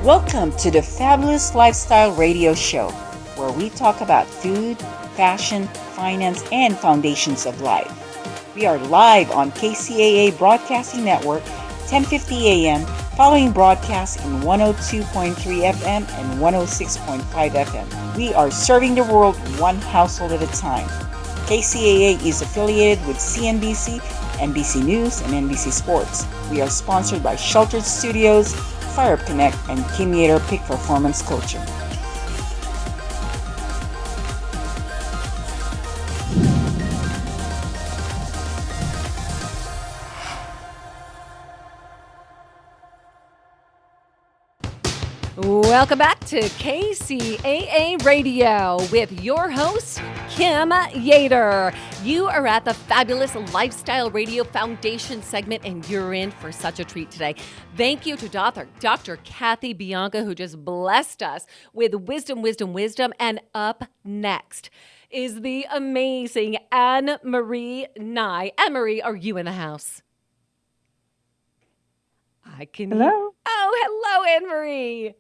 Welcome to the Fabulous Lifestyle Radio Show, where we talk about food, fashion, finance, and foundations of life. We are live on KCAA Broadcasting Network, 10:50 a.m., following broadcasts in 102.3 FM and 106.5 FM. We are serving the world one household at a time. KCAA is affiliated with CNBC, NBC News, and NBC Sports. We are sponsored by Sheltered Studios, Fire Connect, and Yeater Peak Performance Coaching. Welcome back to KCAA Radio with your host, Kim Yeater. You are at the Fabulous Lifestyle Radio Foundation segment, and you're in for such a treat today. Thank you to Dr. Kathy Bianca, who just blessed us with wisdom. And up next is the amazing Marie Nye. Marie, are you in the house? I can. Hello. Hello, Anne-Marie.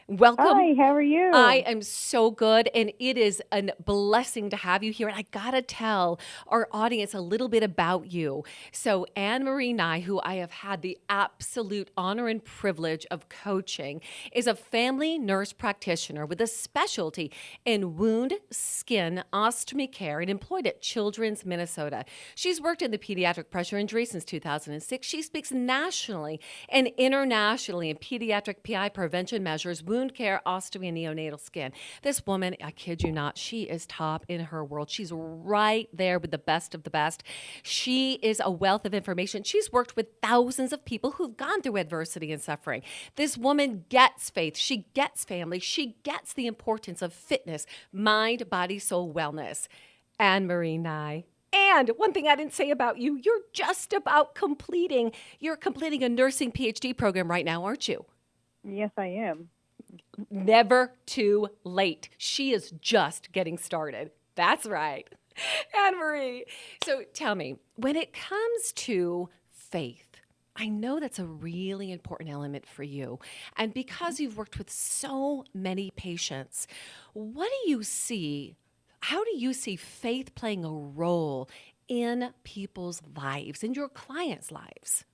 Welcome. Hi, how are you? I am so good, and it is a blessing to have you here. And I got to tell our audience a little bit about you. So Marie Nye, who I have had the absolute honor and privilege of coaching, is a family nurse practitioner with a specialty in wound, skin, ostomy care, and employed at Children's Minnesota. She's worked in the pediatric pressure injury since 2006. She speaks nationally and internationally in pediatric PI prevention measures, wound care, ostomy, and neonatal skin. This woman, I kid you not, she is top in her world. She's right there with the best of the best. She is a wealth of information. She's worked with thousands of people who've gone through adversity and suffering. This woman gets faith. She gets family. She gets the importance of fitness, mind, body, soul, wellness. Marie Nye. And one thing I didn't say about you, you're just about completing a nursing PhD program right now, aren't you? Yes, I am. Never too late. She is just getting started. That's right. Anne-Marie. So tell me, when it comes to faith, I know that's a really important element for you. And because you've worked with so many patients, what do you see? How do you see faith playing a role in people's lives, in your clients' lives?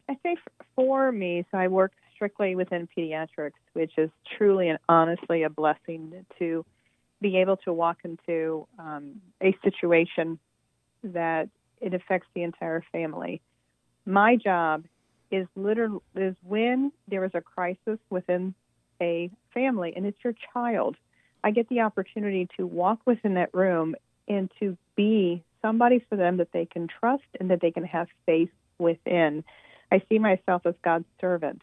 I think for me, so I work strictly within pediatrics, which is truly and honestly a blessing to be able to walk into a situation that it affects the entire family. My job is when there is a crisis within a family and it's your child, I get the opportunity to walk within that room and to be somebody for them that they can trust and that they can have faith within. I see myself as God's servant.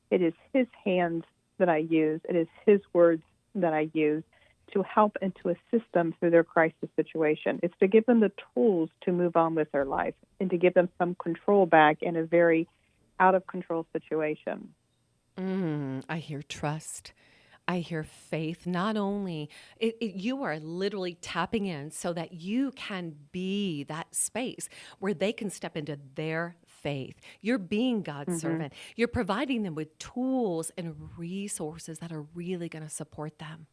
It is His hands that I use. It is His words that I use to help and to assist them through their crisis situation. It's to give them the tools to move on with their life and to give them some control back in a very out-of-control situation. I hear trust. I hear faith. Not only, you are literally tapping in so that you can be that space where they can step into their faith. You're being God's servant. You're providing them with tools and resources that are really going to support them.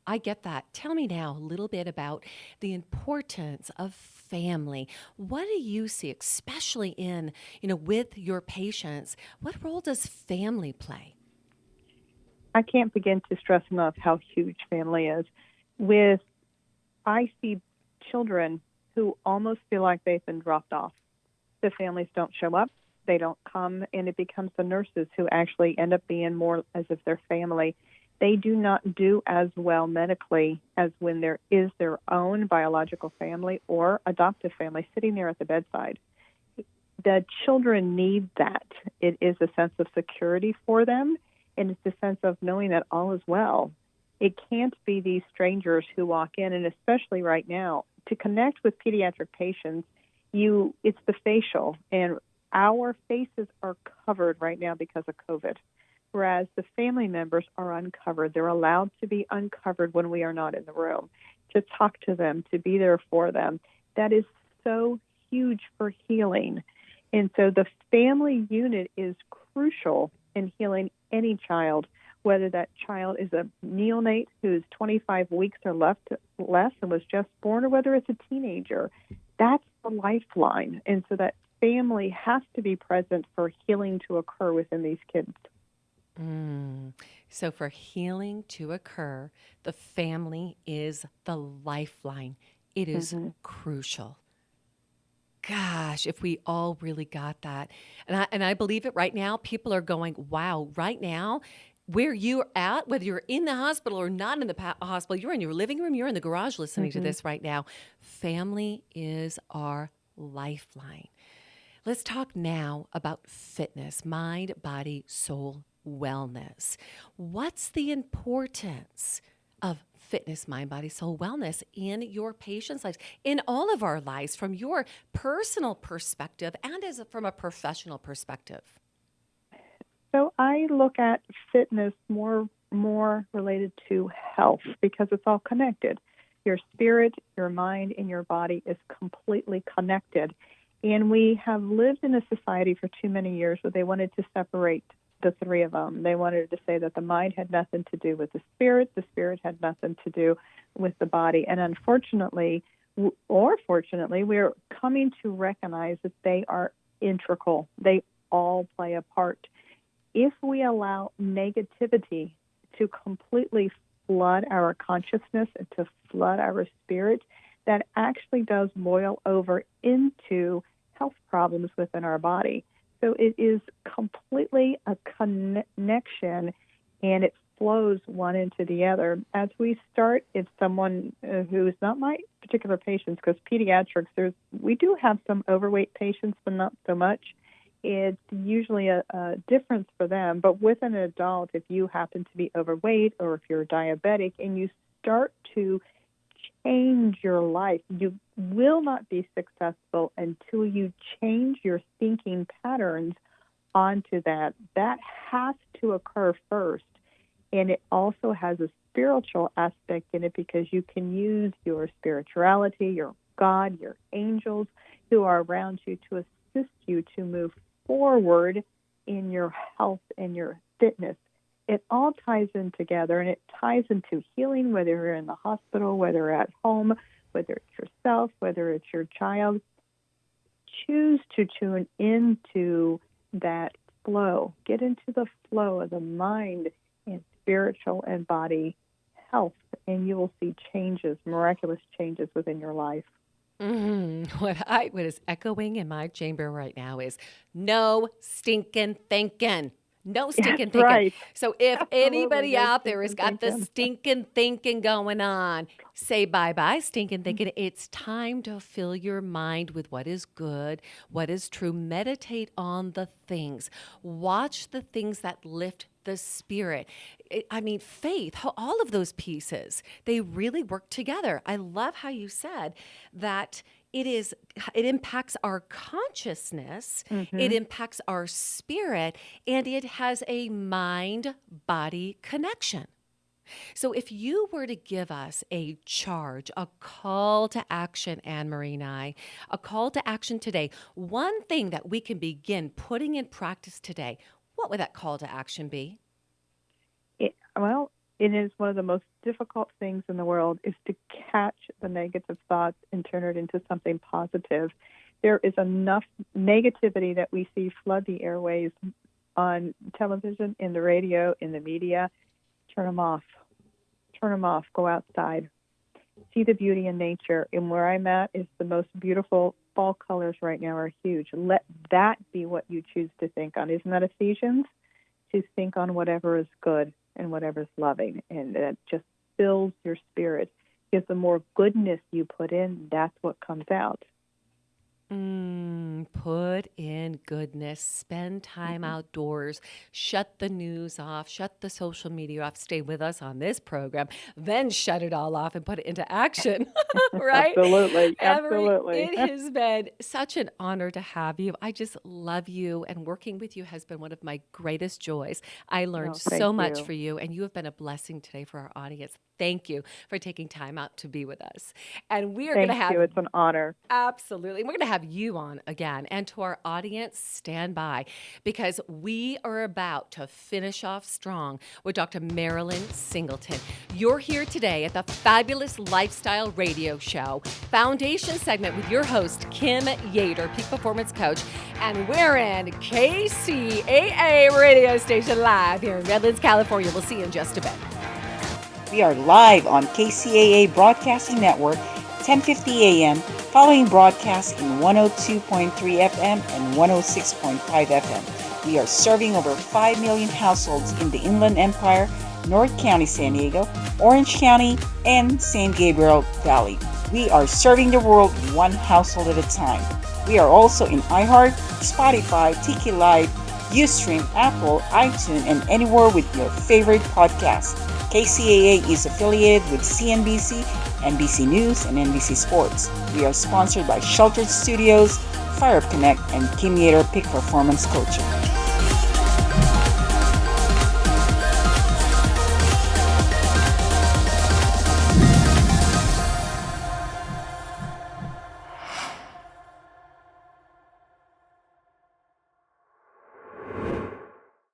I get that. Tell me now a little bit about the importance of family. What do you see, especially with your patients? What role does family play? I can't begin to stress enough how huge family is. I see children who almost feel like they've been dropped off. The families don't show up, they don't come, and it becomes the nurses who actually end up being more as if they're family. They do not do as well medically as when there is their own biological family or adoptive family sitting there at the bedside. The children need that. It is a sense of security for them, and it's a sense of knowing that all is well. It can't be these strangers who walk in, and especially right now, to connect with pediatric patients, it's the facial, and our faces are covered right now because of COVID, whereas the family members are uncovered. They're allowed to be uncovered when we are not in the room, to talk to them, to be there for them. That is so huge for healing. And so the family unit is crucial in healing any child, whether that child is a neonate who's 25 weeks or less and was just born, or whether it's a teenager. That's the lifeline. And so that family has to be present for healing to occur within these kids. So for healing to occur, the family is the lifeline. It is crucial. Gosh, if we all really got that. And I believe it right now. People are going, wow, right now, where you're at, whether you're in the hospital or not in the hospital, you're in your living room, you're in the garage listening to this right now. Family is our lifeline. Let's talk now about fitness, mind, body, soul, wellness. What's the importance of fitness, mind, body, soul, wellness in your patients' lives, in all of our lives, from your personal perspective and from a professional perspective? So I look at fitness more related to health, because it's all connected. Your spirit, your mind, and your body is completely connected. And we have lived in a society for too many years where they wanted to separate the three of them. They wanted to say that the mind had nothing to do with the spirit had nothing to do with the body. And unfortunately, or fortunately, we're coming to recognize that they are integral. They all play a part. If we allow negativity to completely flood our consciousness and to flood our spirit, that actually does boil over into health problems within our body. So it is completely a connection, and it flows one into the other. As we start, if someone who's not my particular patients, because pediatrics, we do have some overweight patients, but not so much. It's usually a difference for them. But with an adult, if you happen to be overweight or if you're diabetic and you start to change your life, you will not be successful until you change your thinking patterns onto that. That has to occur first. And it also has a spiritual aspect in it, because you can use your spirituality, your God, your angels who are around you to assist you to move forward in your health and your fitness. It all ties in together, and it ties into healing, whether you're in the hospital, whether you're at home, whether it's yourself, whether it's your child. Choose to tune into that flow. Get into the flow of the mind and spiritual and body health, and you will see changes, miraculous changes within your life. What is echoing in my chamber right now is no stinking thinking. No stinking thinking. Right. So if anybody No out there has stinking got the thinking. stinking thinking going on, say bye-bye, stinking thinking. It's time to fill your mind with what is good, what is true. Meditate on the things. Watch the things that lift the spirit. Faith, all of those pieces, they really work together. I love how you said that it impacts our consciousness, it impacts our spirit, and it has a mind-body connection. So if you were to give us a charge, a call to action, Marie Nye, a call to action today, one thing that we can begin putting in practice today, what would that call to action be? It is one of the most difficult things in the world, is to catch the negative thoughts and turn it into something positive. There is enough negativity that we see flood the airways on television, in the radio, in the media. Turn them off. Turn them off. Go outside. See the beauty in nature. And where I'm at is the most beautiful fall colors right now are huge. Let that be what you choose to think on. Isn't that Ephesians? To think on whatever is good and whatever is loving. And that just fills your spirit. Because the more goodness you put in, that's what comes out. Put in goodness, spend time outdoors, shut the news off, shut the social media off, stay with us on this program, then shut it all off and put it into action, right? Absolutely. Marie, it has been such an honor to have you. I just love you, and working with you has been one of my greatest joys. I learned so much for you, and you have been a blessing today for our audience. thank you for taking time out to be with us. And we are Thank going to have you. It's an honor. Absolutely. We're going to have you on again. And to our audience, stand by because we are about to finish off strong with Dr. Marilyn Singleton. You're here today at the Fabulous Lifestyle Radio Show, Foundation segment with your host, Kim Yeater, Peak Performance Coach. And we're in KCAA radio station live here in Redlands, California. We'll see you in just a bit. We are live on KCAA Broadcasting Network, 10:50 a.m., following broadcasts in 102.3 FM and 106.5 FM. We are serving over 5 million households in the Inland Empire, North County, San Diego, Orange County, and San Gabriel Valley. We are serving the world one household at a time. We are also in iHeart, Spotify, Tiki Live, Ustream, Apple, iTunes, and anywhere with your favorite podcast. KCAA is affiliated with CNBC, NBC News, and NBC Sports. We are sponsored by Sheltered Studios, Fire Up Connect, and Kim Yeater Peak Performance Coaching.